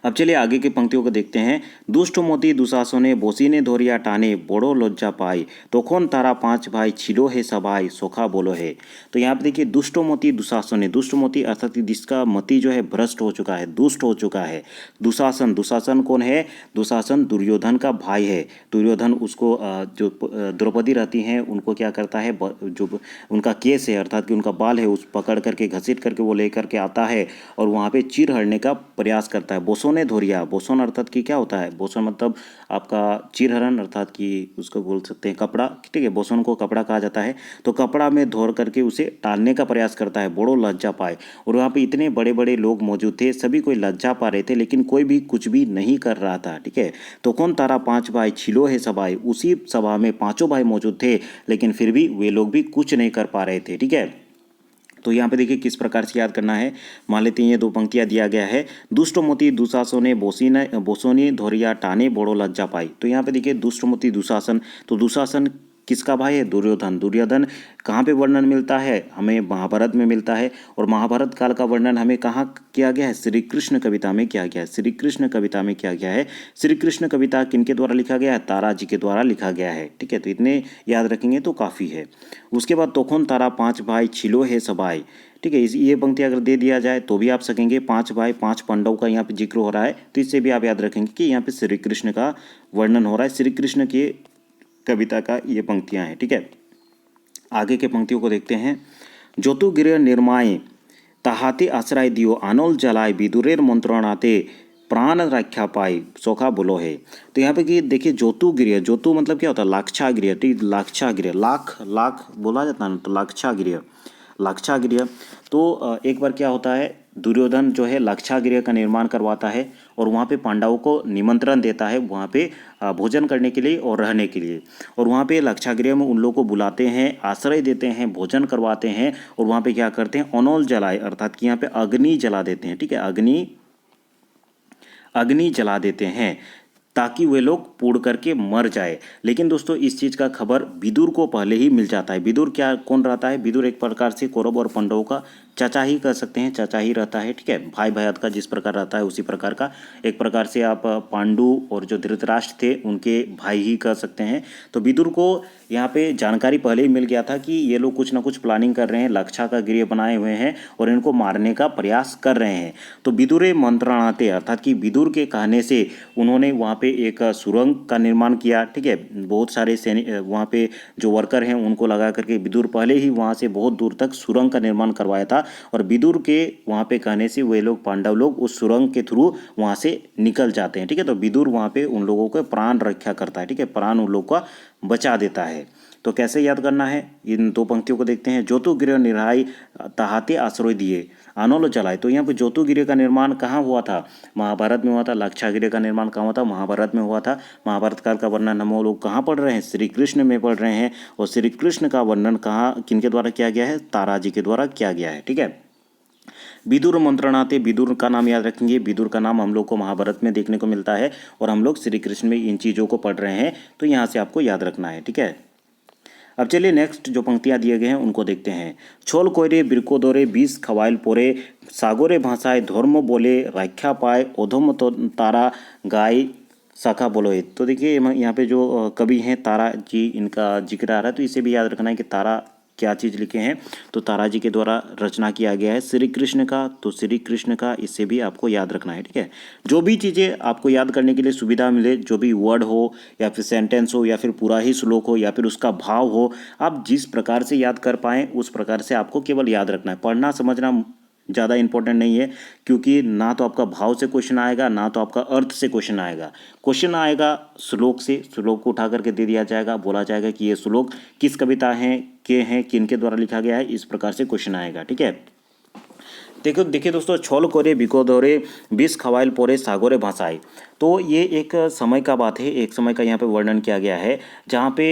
अब चलिए आगे की पंक्तियों को देखते हैं। दुष्ट मोती दुशासने बोसीने धोरिया टाने बड़ो लज्जा पाई, तोखन तारा पांच भाई छिलो है सबाई सोखा बोलो है। तो यहाँ पे देखिए दुष्ट मोती दुशासने, दुष्ट मोती अर्थात जिसका मति जो है भ्रष्ट हो चुका है, दुष्ट हो चुका है। दुशासन, दुशासन कौन है, दुशासन दुर्योधन का भाई है। दुर्योधन उसको जो द्रौपदी रहती हैं उनको क्या करता है, जो उनका केस है अर्थात कि उनका बाल है उस पकड़ करके घसीट करके वो लेकर के आता है और वहाँ पे चीर हरने का प्रयास करता है। बोसोने धोरिया, बोसोन अर्थात कि क्या होता है, बोसोन मतलब आपका चीरहरण अर्थात कि उसको बोल सकते हैं कपड़ा। ठीक है, बोसोन को कपड़ा कहा जाता है। तो कपड़ा में धोर करके उसे टालने का प्रयास करता है, बड़ो लज्जा पाए। और वहाँ पे इतने बड़े बड़े लोग मौजूद थे, सभी कोई लज्जा पा रहे थे, लेकिन कोई भी कुछ भी नहीं कर रहा था। ठीक है, तो कौन तारा पांच भाई छिलो है सभाई, उसी सभा में पांचों भाई मौजूद थे, लेकिन फिर भी वे लोग भी कुछ नहीं कर पा रहे थे। ठीक है, तो यहाँ पे देखिए किस प्रकार से याद करना है। मान लेते हैं ये दो पंक्तियाँ दिया गया है। दुष्ट मोती दुशासने बोसोनी धोरिया टाने बड़ो लज्जा पाई। तो यहाँ पे देखिए दुष्ट मोती दुशासन, तो दुशासन किसका भाई है, दुर्योधन। दुर्योधन कहाँ पे वर्णन मिलता है, हमें महाभारत में मिलता है। और महाभारत काल का वर्णन हमें कहाँ किया गया है, श्री कृष्ण कविता में किया गया है। श्री कृष्ण कविता में किया गया है। श्री कृष्ण कविता किनके द्वारा लिखा गया है, तारा जी के द्वारा लिखा गया है। ठीक है, तो इतने याद रखेंगे तो काफ़ी है। उसके बाद तोखन तारा पांच भाई छिलो है सबाई। ठीक है, ये पंक्ति अगर दे दिया जाए तो भी आप सकेंगे। पांच भाई पांच पांडव का यहाँ पे जिक्र हो रहा है, तो इससे भी आप याद रखेंगे कि यहाँ पे श्री कृष्ण का वर्णन हो रहा है, श्री कृष्ण की कविता का ये पंक्तियाँ हैं। ठीक है, आगे के पंक्तियों को देखते हैं। ज्योतु गृह निर्माय ताहाते आश्रय दियो, आनोल जलाय विदुरेर मंत्रणाते प्राण रक्षा पाई सोखा बोलो है। तो यहाँ पे कि देखिए ज्योतु गृह, ज्योतु मतलब क्या होता है, लाक्षागृह। ठीक, लाक्षागृह, लाख लाख बोला जाता है ना, तो लाक्षागृह, लाक्षागृह। तो एक बार क्या होता है, दुर्योधन जो है लाक्षागृह का निर्माण करवाता है और वहाँ पे पांडवों को निमंत्रण देता है वहाँ पे भोजन करने के लिए और रहने के लिए। और वहाँ पे लाक्षागृह में उन लोगों को बुलाते हैं, आश्रय देते हैं, भोजन करवाते हैं और वहाँ पे क्या करते हैं, अनोल जलाए अर्थात कि यहाँ पे अग्नि जला देते हैं। ठीक है, अग्नि जला देते हैं ताकि वे लोग पुड़ करके मर जाए। लेकिन दोस्तों इस चीज़ का खबर विदुर को पहले ही मिल जाता है। विदुर क्या कौन रहता है, विदुर एक प्रकार से कौरव और पांडवों का चाचा ही कह सकते हैं, चाचा ही रहता है। ठीक है, भाई भैयात का जिस प्रकार रहता है उसी प्रकार का, एक प्रकार से आप पांडु और जो धृतराष्ट्र थे उनके भाई ही कह सकते हैं। तो विदुर को यहाँ पे जानकारी पहले ही मिल गया था कि ये लोग कुछ ना कुछ प्लानिंग कर रहे हैं, लक्षा का गृह बनाए हुए हैं और इनको मारने का प्रयास कर रहे हैं। तो विदुरे मंत्रणाते अर्थात कि विदुर के कहने से उन्होंने वहाँ पे एक सुरंग का निर्माण किया। ठीक है, बहुत सारे सैनिक वहाँ पे जो वर्कर हैं उनको लगा करके विदुर पहले ही वहाँ से बहुत दूर तक सुरंग का निर्माण करवाया था और विदुर के वहाँ पे कहने से वे लोग पांडव लोग उस सुरंग के थ्रू वहाँ से निकल जाते हैं। ठीक है, तो विदुर वहाँ पे उन लोगों को प्राण रक्षा करता है। ठीक है, प्राण उन लोग का बचा देता है। तो कैसे याद करना है, इन दो पंक्तियों को देखते हैं। ज्योतुगृह निर्हाय ताहाते आश्रय दिए आनोलो चलाए। तो यहाँ पे ज्योतुगृह का निर्माण कहाँ हुआ था, महाभारत में हुआ था। लाक्षागृह का निर्माण कहाँ हुआ था, महाभारत में हुआ था। महाभारत काल का वर्णन हम लोग कहाँ पढ़ रहे हैं, श्री कृष्ण में पढ़ रहे हैं। और श्री कृष्ण का वर्णन कहाँ किनके द्वारा किया गया है, तारा जी के द्वारा किया गया है। ठीक है। विदुर मंत्रणाते, विदुर का नाम याद रखेंगे। विदुर का नाम हम लोग को महाभारत में देखने को मिलता है और हम लोग श्री कृष्ण में इन चीज़ों को पढ़ रहे हैं, तो यहाँ से आपको याद रखना है। ठीक है। अब चलिए नेक्स्ट जो पंक्तियाँ दिए गए हैं उनको देखते हैं। छोल कोयरे बिरको दोरे 20 खवाइल पोरे सागोरे भाषाए धर्म बोले राख्या पाए ओधम तो तारा गाय शाखा बोलो। तो देखिए यहाँ पे जो कवि हैं तारा जी, इनका जिक्र आ रहा है, तो इसे भी याद रखना है कि तारा क्या चीज़ लिखे हैं। तो तारा जी के द्वारा रचना किया गया है श्री कृष्ण का, तो श्री कृष्ण का इसे भी आपको याद रखना है। ठीक है। जो भी चीज़ें आपको याद करने के लिए सुविधा मिले, जो भी वर्ड हो या फिर सेंटेंस हो या फिर पूरा ही श्लोक हो या फिर उसका भाव हो, आप जिस प्रकार से याद कर पाएँ उस प्रकार से आपको केवल याद रखना है। पढ़ना समझना ज़्यादा इंपॉर्टेंट नहीं है, क्योंकि ना तो आपका भाव से क्वेश्चन आएगा ना तो आपका अर्थ से क्वेश्चन आएगा। क्वेश्चन आएगा श्लोक से, श्लोक को उठा करके दे दिया जाएगा, बोला जाएगा कि ये श्लोक किस कविता हैं किनके द्वारा लिखा गया है, इस प्रकार से क्वेश्चन आएगा। ठीक है। देखिए दोस्तों, छोल कोरे बिको दोरे 20 खवाइल पोरे सागोरे भाषाई। तो ये एक समय का बात है, एक समय का यहाँ पे वर्णन किया गया है जहाँ पे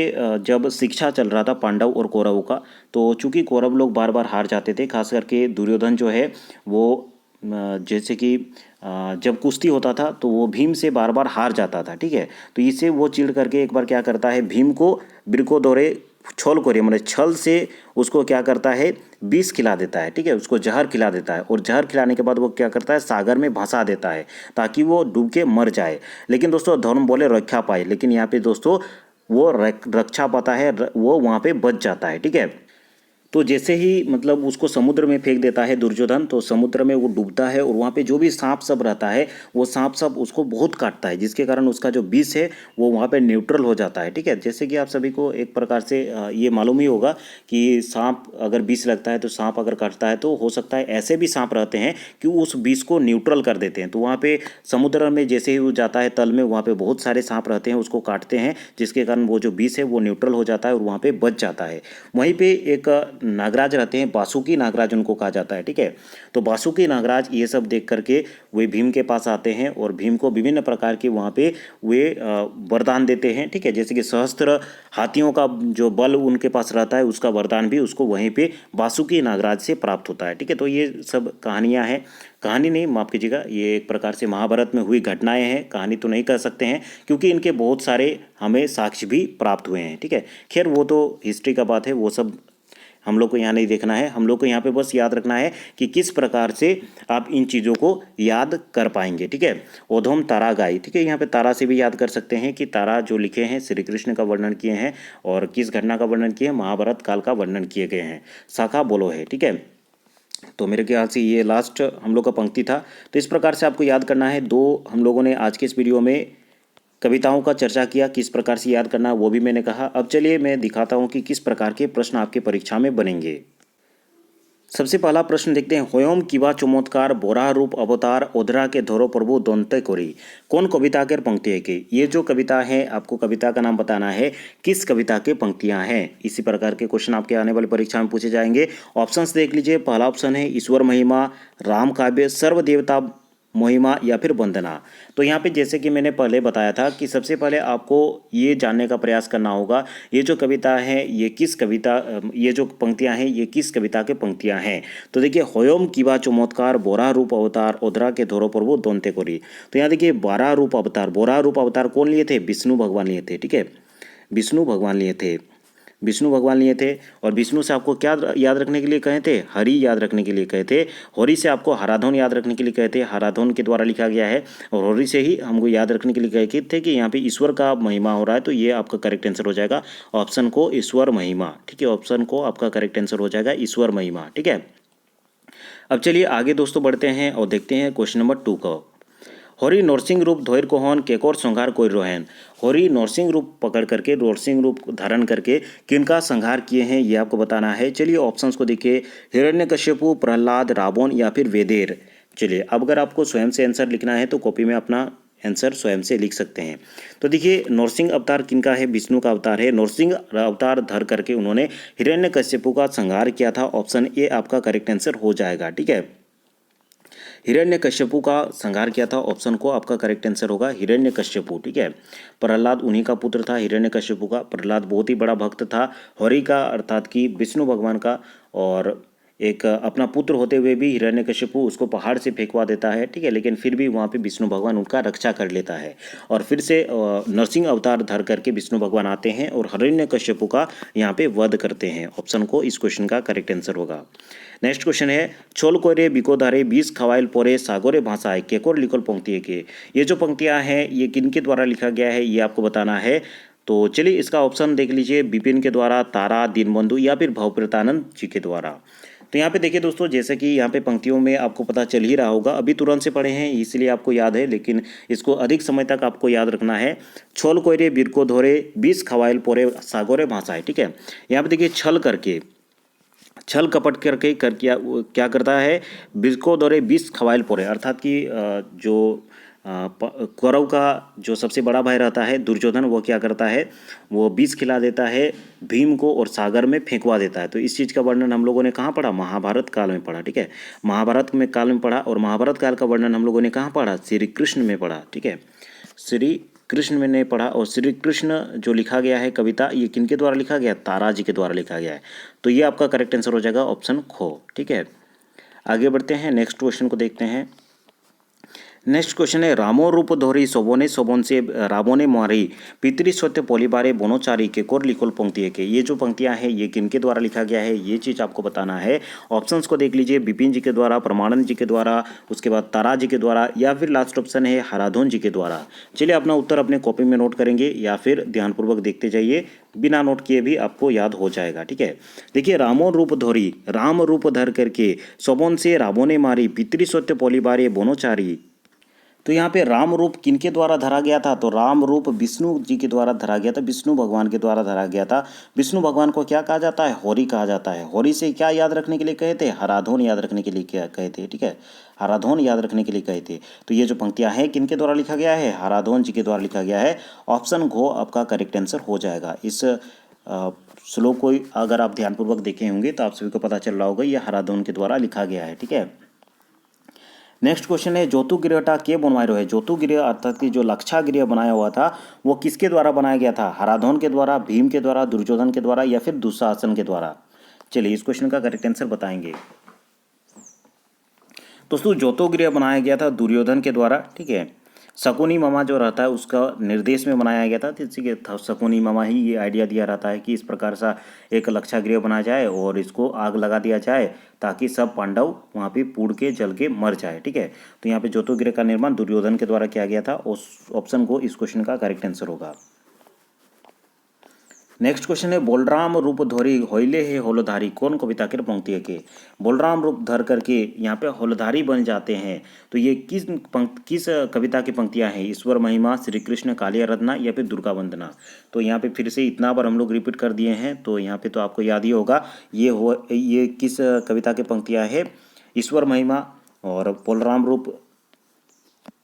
जब शिक्षा चल रहा था पांडव और कौरवों का। तो चूंकि कौरव लोग बार बार हार जाते थे, खास करके दुर्योधन जो है वो जैसे कि जब कुश्ती होता था तो वो भीम से बार बार हार जाता था। ठीक है। तो इससे वो चिढ़ करके एक बार क्या करता है, भीम को बिरको दौरे छोल कोरे मतलब छल से उसको क्या करता है, विष खिला देता है। ठीक है। उसको जहर खिला देता है और जहर खिलाने के बाद वो क्या करता है, सागर में भंसा देता है ताकि वो डूब के मर जाए। लेकिन दोस्तों धर्म बोले रक्षा पाए, लेकिन यहाँ पे दोस्तों वो रक्षा पाता है, वो वहाँ पे बच जाता है। ठीक है। तो जैसे ही मतलब उसको समुद्र में फेंक देता है दुर्योधन, तो समुद्र में वो डूबता है और वहाँ पे जो भी सांप सब रहता है वो सांप सब उसको बहुत काटता है, जिसके कारण उसका जो विष है वो वहाँ पे न्यूट्रल हो जाता है। ठीक है। जैसे कि आप सभी को एक प्रकार से ये मालूम ही होगा कि सांप अगर विष लगता है, तो सांप अगर काटता है तो हो सकता है ऐसे भी सांप रहते हैं कि उस विष को न्यूट्रल कर देते हैं। तो वहाँ पे समुद्र में जैसे ही वो जाता है तल में, वहाँ पे बहुत सारे सांप रहते हैं, उसको काटते हैं, जिसके कारण वो जो विष है वो न्यूट्रल हो जाता है और वहाँ पे बच जाता है। वहीं पे एक नागराज रहते हैं, बासुकी नागराज उनको कहा जाता है। ठीक है। तो बासुकी नागराज ये सब देख करके वे भीम के पास आते हैं और भीम को विभिन्न प्रकार के वहाँ पे वे वरदान देते हैं। ठीक है। जैसे कि सहस्त्र हाथियों का जो बल उनके पास रहता है, उसका वरदान भी उसको वहीं पे बासुकी नागराज से प्राप्त होता है। ठीक है। तो ये सब कहानियाँ हैं, कहानी नहीं माफ़ कीजिएगा, ये एक प्रकार से महाभारत में हुई घटनाएं हैं, कहानी तो नहीं कह सकते हैं क्योंकि इनके बहुत सारे हमें साक्ष्य भी प्राप्त हुए हैं। ठीक है। खैर वो तो हिस्ट्री का बात है, वो सब हम लोग को यहाँ नहीं देखना है। हम लोग को यहाँ पे बस याद रखना है कि किस प्रकार से आप इन चीज़ों को याद कर पाएंगे। ठीक है। ओधम तारा गाई। ठीक है। यहाँ पे तारा से भी याद कर सकते हैं कि तारा जो लिखे हैं श्री कृष्ण का वर्णन किए हैं और किस घटना का वर्णन किए हैं, महाभारत काल का वर्णन किए गए हैं। शाखा बोलो है। ठीक है। तो मेरे ख्याल से ये लास्ट हम लोग का पंक्ति था। तो इस प्रकार से आपको याद करना है। दो हम लोगों ने आज के इस वीडियो में कविताओं का चर्चा किया, किस प्रकार से याद करना वो भी मैंने कहा। अब चलिए मैं दिखाता हूँ कि किस प्रकार के प्रश्न आपके परीक्षा में बनेंगे। सबसे पहला प्रश्न देखते हैं। होयम किबा चमत्कार बोरा रूप अवतार ओधरा के धोरो प्रभु दंते कोरी। कौन कविता के पंक्ति है कि ये जो कविता है, आपको कविता का नाम बताना है, किस कविता के पंक्तियां हैं। इसी प्रकार के क्वेश्चन आपके आने वाली परीक्षा में पूछे जाएंगे। ऑप्शंस देख लीजिए। पहला ऑप्शन है ईश्वर महिमा, राम काव्य, सर्वदेवता महिमा या फिर वंदना। तो यहाँ पे जैसे कि मैंने पहले बताया था कि सबसे पहले आपको ये जानने का प्रयास करना होगा ये जो कविता है ये किस कविता, ये जो पंक्तियाँ हैं ये किस कविता के पंक्तियाँ हैं। तो देखिए होयम किबा चमत्कार बोरा रूप अवतार ओधरा के धोरो प्रभु दोनते कोरी। तो यहाँ देखिए बोरा रूप अवतार कौन लिए थे, विष्णु भगवान लिए थे। ठीक है। विष्णु भगवान लिए थे, विष्णु भगवान लिए थे। और विष्णु से आपको क्या याद रखने के लिए कहे थे, हरि याद रखने के लिए कहे थे। हरि से आपको हराधन याद रखने के लिए कहे थे, हराधन के द्वारा लिखा गया है। और हरि से ही हमको याद रखने के लिए कहे थे कि यहाँ पे ईश्वर का महिमा हो रहा है। तो ये आपका करेक्ट आंसर हो जाएगा ऑप्शन को ईश्वर महिमा। ठीक है। ऑप्शन को आपका करेक्ट आंसर हो जाएगा ईश्वर महिमा। ठीक है। अब चलिए आगे दोस्तों बढ़ते हैं और देखते हैं क्वेश्चन नंबर 2 को। हरि नरसिंह रूप धैर्य कोहन केकोर संहार कोई रोहन। हरि नरसिंह रूप पकड़ करके, नरसिंह रूप धारण करके किनका संहार किए हैं ये आपको बताना है। चलिए ऑप्शंस को देखिए। हिरण्यकश्यपु, प्रहलाद, रावण या फिर वेदेर। चलिए अब अगर आपको स्वयं से आंसर लिखना है तो कॉपी में अपना आंसर स्वयं से लिख सकते हैं। तो देखिए नरसिंह अवतार किनका है, विष्णु का अवतार है। नरसिंह अवतार धर करके उन्होंने हिरण्यकश्यपु का संहार किया था। ऑप्शन ए आपका करेक्ट आंसर हो जाएगा। ठीक है, हिरण्यकश्यपु का संहार किया था, ऑप्शन को आपका करेक्ट आंसर होगा हिरण्यकश्यपु। ठीक है, प्रहलाद उन्हीं का पुत्र था हिरण्यकश्यपु का। प्रहलाद बहुत ही बड़ा भक्त था हरि का, अर्थात कि विष्णु भगवान का, और एक अपना पुत्र होते हुए भी हिरण्यकश्यपु उसको पहाड़ से फेंकवा देता है। ठीक है, लेकिन फिर भी वहाँ पे विष्णु भगवान उनका रक्षा कर लेता है और फिर से नरसिंह अवतार धर करके विष्णु भगवान आते हैं और हिरण्यकश्यपु का यहाँ पे वध करते हैं। ऑप्शन को इस क्वेश्चन का करेक्ट आंसर होगा। नेक्स्ट क्वेश्चन है छोल कोरे बिकोधारे 20 खवाइल पोरे सागोरे भाषाए केकोर लिखल पंक्ति है के। ये जो पंक्तियाँ हैं ये किनके द्वारा लिखा गया है ये आपको बताना है। तो चलिए इसका ऑप्शन देख लीजिए, विपिन के द्वारा, तारा, दीनबंधु या फिर भवप्रीतानंद जी के द्वारा। तो यहाँ पे देखिए दोस्तों, जैसे कि यहाँ पे पंक्तियों में आपको पता चल ही रहा होगा, अभी तुरंत से पढ़े हैं इसलिए आपको याद है, लेकिन इसको अधिक समय तक आपको याद रखना है। छोल कोयरे बिरको धोरे 20 खवाइल पोरे सागोरे भाषाए। ठीक है, यहाँ पे देखिए छल करके, छल कपट करके क्या करता है, बिरको दौरे 20 खवाइल पोरे, अर्थात कि जो कौरव का जो सबसे बड़ा भाई रहता है दुर्योधन, वो क्या करता है, वो विष खिला देता है भीम को और सागर में फेंकवा देता है। तो इस चीज़ का वर्णन हम लोगों ने कहाँ पढ़ा, महाभारत काल में पढ़ा। ठीक है, महाभारत में काल में पढ़ा, और महाभारत काल का वर्णन हम लोगों ने कहाँ पढ़ा, श्री कृष्ण में पढ़ा। ठीक है, श्री कृष्ण में ने पढ़ा, और श्री कृष्ण जो लिखा गया है कविता, ये किनके द्वारा लिखा गया, तारा जी के द्वारा लिखा गया है। तो ये आपका करेक्ट आंसर हो जाएगा ऑप्शन खो। ठीक है, आगे बढ़ते हैं, नेक्स्ट क्वेश्चन को देखते हैं। नेक्स्ट क्वेश्चन है रामो रूप धोरी सोबोने सोबोन से रावोने मारी पितरी सत्य पोलीबारे बोनोचारी के कोर लिखोल पंक्ति है के। ये जो पंक्तियां हैं ये किनके द्वारा लिखा गया है ये चीज़ आपको बताना है। ऑप्शंस को देख लीजिए, विपिन जी के द्वारा, परमानंद जी के द्वारा, उसके बाद तारा जी के द्वारा, या फिर लास्ट ऑप्शन है हराधोन जी के द्वारा। चलिए अपना उत्तर अपने कॉपी में नोट करेंगे या फिर ध्यानपूर्वक देखते जाइए, बिना नोट किए भी आपको याद हो जाएगा। ठीक है, देखिए रामो रूप धोरी, राम रूप धर करके, सोबोन से रावोने मारी पितरी सत्य पोलीबारे बोनोचारी। तो यहाँ पे राम रूप किनके द्वारा धरा गया था, तो राम रूप विष्णु जी के द्वारा धरा गया था, विष्णु भगवान के द्वारा धरा गया था। विष्णु भगवान को क्या कहा जाता है, होरी कहा जाता है। होरी से क्या याद रखने के लिए कहे थे, हराधोन याद रखने के लिए क्या कहे थे। ठीक है, हराधोन याद रखने के लिए कहे थे। तो ये जो पंक्तियाँ हैं किनके द्वारा लिखा गया है, हराधोन जी के द्वारा लिखा गया है। ऑप्शन घो आपका करेक्ट आंसर हो जाएगा। इस श्लोक को अगर आप ध्यानपूर्वक देखे होंगे तो आप सभी को पता चल रहा होगा ये हराधोन के द्वारा लिखा गया है। ठीक है, नेक्स्ट क्वेश्चन है ज्योतुगृहटा के बनवाए रहे। ज्योतुगृह अर्थात कि जो लक्षागृह बनाया हुआ था वो किसके द्वारा बनाया गया था, हराधोन के द्वारा, भीम के द्वारा, दुर्योधन के द्वारा, या फिर दुशासन के द्वारा। चलिए इस क्वेश्चन का करेक्ट आंसर बताएंगे। दोस्तों ज्योतुगृह बनाया गया था दुर्योधन के द्वारा। ठीक है, शकुनी मामा जो रहता है उसका निर्देश में बनाया गया था। तो इसी के शकुनी मामा ही ये आइडिया दिया रहता है कि इस प्रकार सा एक लक्षागृह बनाया जाए और इसको आग लगा दिया जाए ताकि सब पांडव वहाँ पे पुड़ के जल के मर जाए। ठीक है, तो यहाँ पे ज्योतुगृह का निर्माण दुर्योधन के द्वारा किया गया था। उस ऑप्शन को इस क्वेश्चन का करेक्ट आंसर होगा। नेक्स्ट क्वेश्चन है बोलराम रूप धोरी होइले है होलोधारी, कौन कविता के पंक्ति है के। बोलराम रूप धर करके यहाँ पे होलोधारी बन जाते हैं। तो ये किस कविता की पंक्तियाँ हैं, ईश्वर महिमा, श्री कृष्ण, कालिया रत्ना, या फिर दुर्गा वंदना। तो यहाँ पे फिर से इतना बार हम लोग रिपीट कर दिए हैं तो यहाँ पे तो आपको याद ही होगा ये किस कविता की पंक्तियाँ है, ईश्वर महिमा। और बोलराम रूप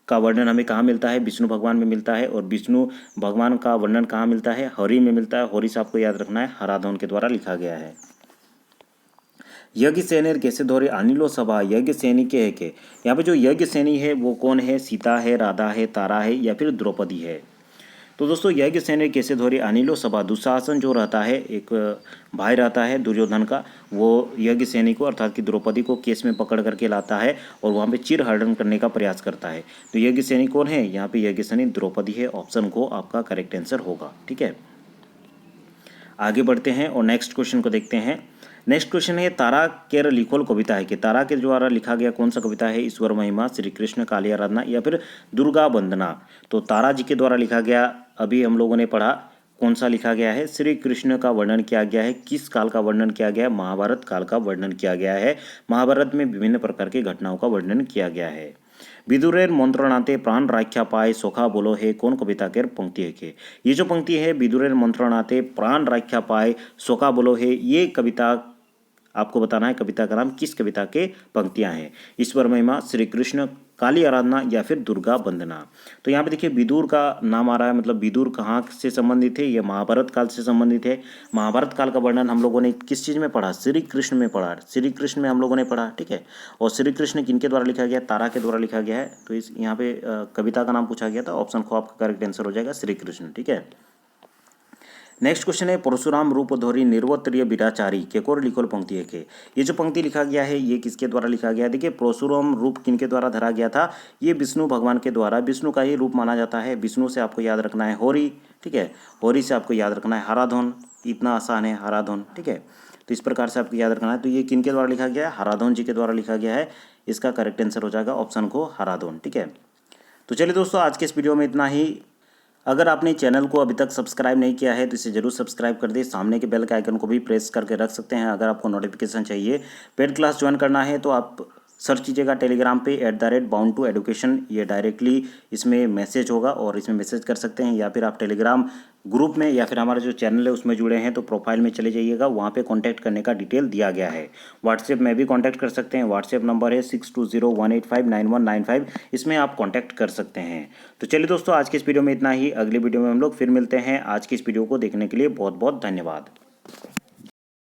का वर्णन हमें कहाँ मिलता है, विष्णु भगवान में मिलता है। और विष्णु भगवान का वर्णन कहाँ मिलता है, हरि में मिलता है। हरि से आपको याद रखना है हराधोन के द्वारा लिखा गया है। यज्ञ सेनेर कैसे धोरे अनिलो सभा, यज्ञ सैनी के है के। यहाँ पे जो यज्ञ सैनी है वो कौन है, सीता है, राधा है, तारा है, या फिर द्रौपदी है। तो दोस्तों यज्ञ सेन कैसे धोरी अनिलो सभा, दुशासन जो रहता है एक भाई रहता है दुर्योधन का, वो यज्ञ सैनी को अर्थात कि द्रौपदी को केस में पकड़ करके लाता है और वहाँ पे चिर हरण करने का प्रयास करता है। तो यज्ञ सैनी कौन है, यहाँ पे यज्ञ सैनी द्रौपदी है। ऑप्शन को आपका करेक्ट आंसर होगा। ठीक है, आगे बढ़ते हैं और नेक्स्ट क्वेश्चन को देखते हैं। नेक्स्ट क्वेश्चन है तारा केर लिखोल कविता है कि तारा के द्वारा लिखा गया कौन सा कविता है, ईश्वर महिमा, श्री कृष्ण, कालिया आराधना, या फिर दुर्गा वंदना। तो तारा जी के द्वारा लिखा गया, अभी हम लोगों ने पढ़ा कौन सा लिखा गया है, श्री कृष्ण का वर्णन किया गया है। किस काल का वर्णन किया गया है, महाभारत काल का वर्णन किया गया है। महाभारत में विभिन्न प्रकार की घटनाओं का वर्णन किया गया है। विदुरेर मंत्रणाते प्राण राख्या पाए सोखा बोलो है, कौन कविता के पंक्ति है के। ये जो पंक्ति है विदुरेर मंत्रणाते प्राण राख्या पाए सोखा बोलो है, ये कविता आपको बताना है कविता का नाम किस कविता के पंक्तियां हैं। ईश्वर महिमा, श्री कृष्ण, काली आराधना या फिर दुर्गा वंदना। तो यहाँ पे देखिए विदुर का नाम आ रहा है, मतलब विदुर कहाँ से संबंधित है, ये महाभारत काल से संबंधित है। महाभारत काल का वर्णन हम लोगों ने किस चीज़ में पढ़ा, श्री कृष्ण में पढ़ा, श्री कृष्ण में हम लोगों ने पढ़ा, ठीक है। और श्री कृष्ण किनके द्वारा लिखा गया, तारा के द्वारा लिखा गया है। तो इस यहाँ पे कविता का नाम पूछा गया था, ऑप्शन को आपका करेक्ट आंसर हो जाएगा श्री कृष्ण, ठीक है। नेक्स्ट क्वेश्चन है परशुराम रूप धोरी निर्वत्रिय बिराचारी केकोर लिखोल पंक्ति है के। ये जो पंक्ति लिखा गया है ये किसके द्वारा लिखा गया है, देखिए परशुराम रूप किनके द्वारा धरा गया था, ये विष्णु भगवान के द्वारा, विष्णु का ही रूप माना जाता है। विष्णु से आपको याद रखना है होरी, ठीक है, होरी से आपको याद रखना है हराधोन, इतना आसान है हराधोन, ठीक है। तो इस प्रकार से आपको याद रखना है। तो ये किनके द्वारा लिखा गया है, हराधोन जी के द्वारा लिखा गया है। इसका करेक्ट आंसर हो जाएगा ऑप्शन को हराधोन, ठीक है। तो चलिए दोस्तों आज के इस वीडियो में इतना ही। अगर आपने चैनल को अभी तक सब्सक्राइब नहीं किया है तो इसे जरूर सब्सक्राइब कर दें, सामने के बेल के आइकन को भी प्रेस करके रख सकते हैं। अगर आपको नोटिफिकेशन चाहिए, पेड क्लास ज्वाइन करना है तो आप सर्च कीजिएगा टेलीग्राम पे @bound2education, ये डायरेक्टली इसमें मैसेज होगा और इसमें मैसेज कर सकते हैं, या फिर आप टेलीग्राम ग्रुप में या फिर हमारा जो चैनल है उसमें जुड़े हैं तो प्रोफाइल में चले जाइएगा, वहाँ पे कांटेक्ट करने का डिटेल दिया गया है। व्हाट्सएप में भी कांटेक्ट कर सकते हैं, व्हाट्सएप नंबर है 6201859195, इसमें आप कांटेक्ट कर सकते हैं। तो चलिए दोस्तों आज की इस वीडियो में इतना ही, अगली वीडियो में हम लोग फिर मिलते हैं। आज की इस वीडियो को देखने के लिए बहुत बहुत धन्यवाद।